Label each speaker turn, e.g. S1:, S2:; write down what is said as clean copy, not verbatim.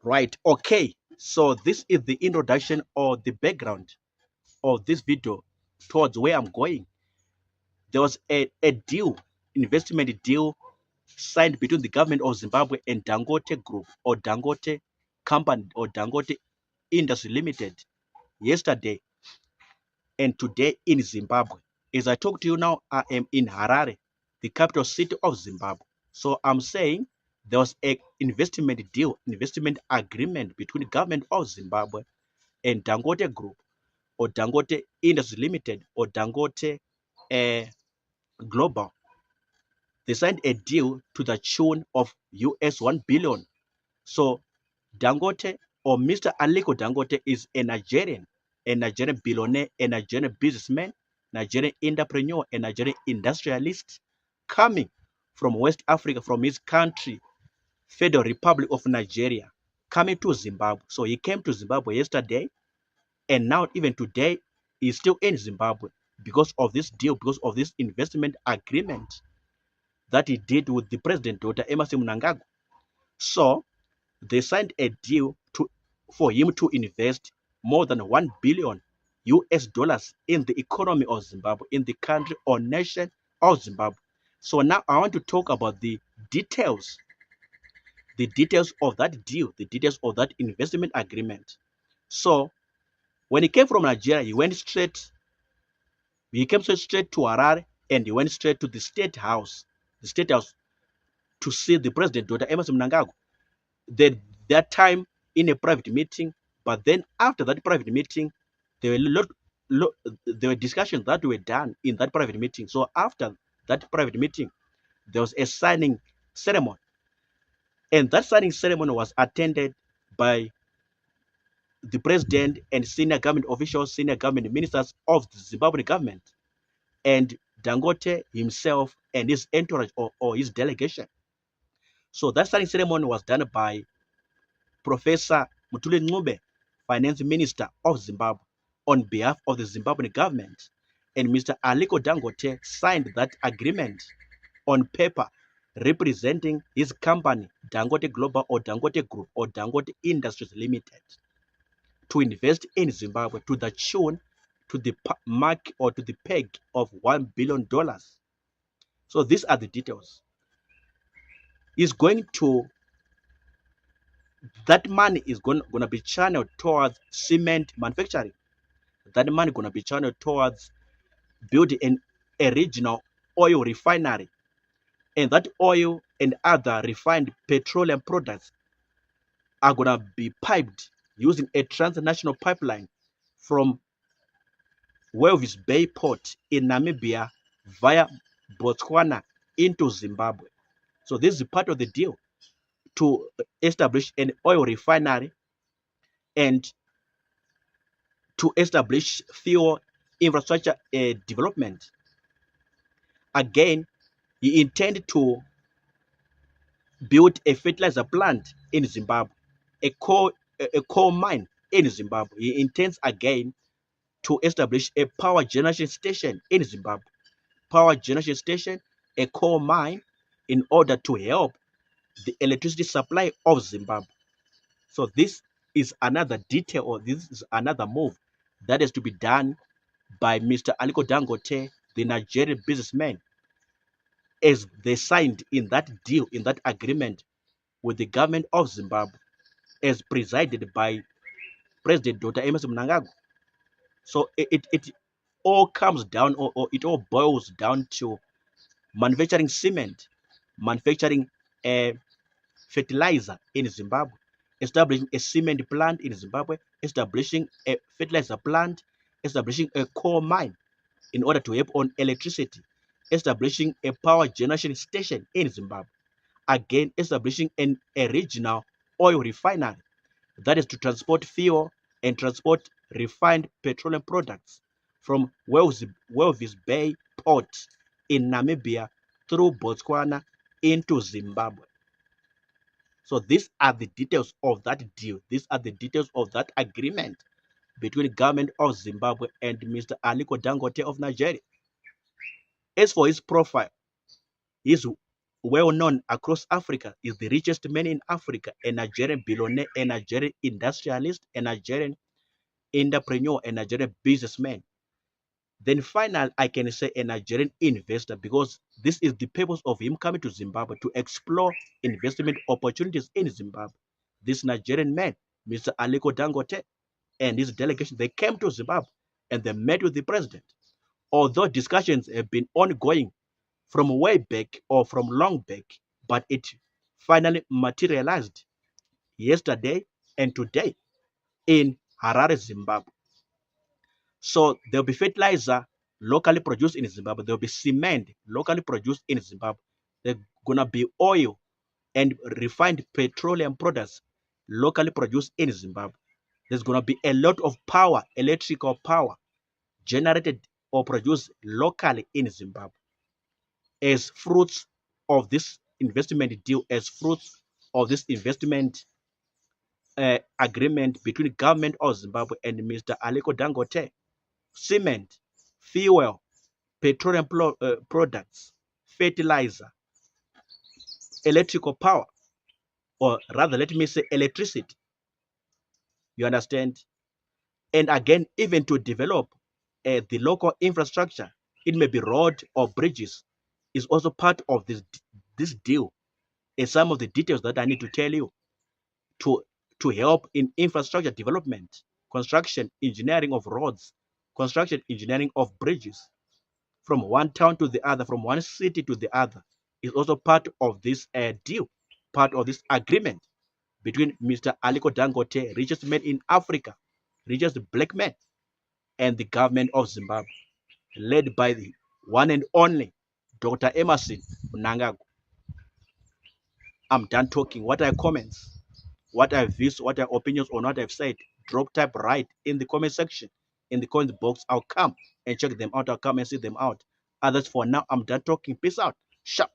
S1: Right. Okay. So this is the introduction or the background of this video towards where I'm going. There was a deal, investment deal signed between the government of Zimbabwe and Dangote Group or Dangote Company or Dangote Industry Limited yesterday and today in Zimbabwe. As I talk to you now, I am in Harare, the capital city of Zimbabwe. So I'm saying there was a investment deal, investment agreement between the government of Zimbabwe and Dangote Group or Dangote Industry Limited or Dangote Global. They signed a deal to the tune of US 1 billion. So Dangote or Mr. Aliko Dangote is a Nigerian billionaire, a Nigerian businessman, Nigerian entrepreneur, a Nigerian industrialist coming from West Africa, from his country, Federal Republic of Nigeria, coming to Zimbabwe. So he came to Zimbabwe yesterday, and now even today, he's still in Zimbabwe because of this deal, because of this investment agreement that he did with the president, Dr. Emmerson Mnangagwa. So they signed a deal for him to invest more than 1 billion US dollars in the economy of Zimbabwe, in the country or nation of Zimbabwe. So now I want to talk about the details of that deal, the details of that investment agreement. So when he came from Nigeria, he came straight to Harare, and he went straight to the state house to see the president, Dr. Emmerson Mnangagwa. That time in a private meeting, but then after that private meeting, there were discussions that were done in that private meeting. So after that private meeting, there was a signing ceremony, and that signing ceremony was attended by the president and senior government officials, senior government ministers of the Zimbabwean government, and Dangote himself and his entourage or his delegation. So that signing ceremony was done by Professor Mutule Ncube, Finance Minister of Zimbabwe, on behalf of the Zimbabwean government, and Mr. Aliko Dangote signed that agreement on paper representing his company, Dangote Global or Dangote Group or Dangote Industries Limited, to invest in Zimbabwe to the tune, to the mark or to the peg of $1 billion. So these are the details. That money is going to be channeled towards cement manufacturing. That money going to be channeled towards building a regional oil refinery. And that oil and other refined petroleum products are going to be piped using a transnational pipeline from Walvis Bay Port in Namibia via Botswana into Zimbabwe. So this is part of the deal to establish an oil refinery and to establish fuel infrastructure development. Again, he intended to build a fertilizer plant in Zimbabwe, a coal mine in Zimbabwe. He intends again to establish a power generation station in Zimbabwe. Power generation station, a coal mine, in order to help the electricity supply of Zimbabwe. So this is another detail, or this is another move that is to be done by Mr. Aliko Dangote, the Nigerian businessman, as they signed in that deal, in that agreement with the government of Zimbabwe, as presided by President Dr. Emmerson Mnangagwa. So it all comes down, or it all boils down to manufacturing cement, manufacturing fertilizer in Zimbabwe, establishing a cement plant in Zimbabwe, establishing a fertilizer plant, establishing a coal mine in order to help on electricity, establishing a power generation station in Zimbabwe, again establishing a regional oil refinery that is to transport fuel and transport refined petroleum products from Walvis Bay Port in Namibia through Botswana into Zimbabwe. So these are the details of that deal. These are the details of that agreement between the government of Zimbabwe and Mr. Aliko Dangote of Nigeria. As for his profile, he's well known across Africa, is the richest man in Africa, a Nigerian billionaire, a Nigerian industrialist, a Nigerian entrepreneur, a Nigerian businessman. Then finally, I can say a Nigerian investor, because this is the purpose of him coming to Zimbabwe, to explore investment opportunities in Zimbabwe. This Nigerian man, Mr. Aliko Dangote, and his delegation, they came to Zimbabwe and they met with the president. Although discussions have been ongoing from way back or from long back, but it finally materialized yesterday and today in Harare, Zimbabwe. So there'll be fertilizer locally produced in Zimbabwe. There'll be cement locally produced in Zimbabwe. There's gonna be oil and refined petroleum products locally produced in Zimbabwe. There's gonna be a lot of power, electrical power, generated or produced locally in Zimbabwe as fruits of this investment deal, as fruits of this investment agreement between the government of Zimbabwe and Mr. Aliko Dangote. Cement, fuel, petroleum products, fertilizer, electrical power, or rather, let me say electricity. You understand? And again, even to develop the local infrastructure, it may be road or bridges, is also part of this deal. And some of the details that I need to tell you to to help in infrastructure development, construction, engineering of roads, construction, engineering of bridges, from one town to the other, from one city to the other, is also part of this deal, part of this agreement between Mr. Aliko Dangote, richest man in Africa, richest black man, and the government of Zimbabwe, led by the one and only Dr. Emerson Mnangagwa. I'm done talking. What are your comments? What are views? What are opinions on what I've said? Drop, type, right in the comment section, in the comment box. I'll come and check them out. I'll come and see them out. Others, for now, I'm done talking. Peace out. Sharp.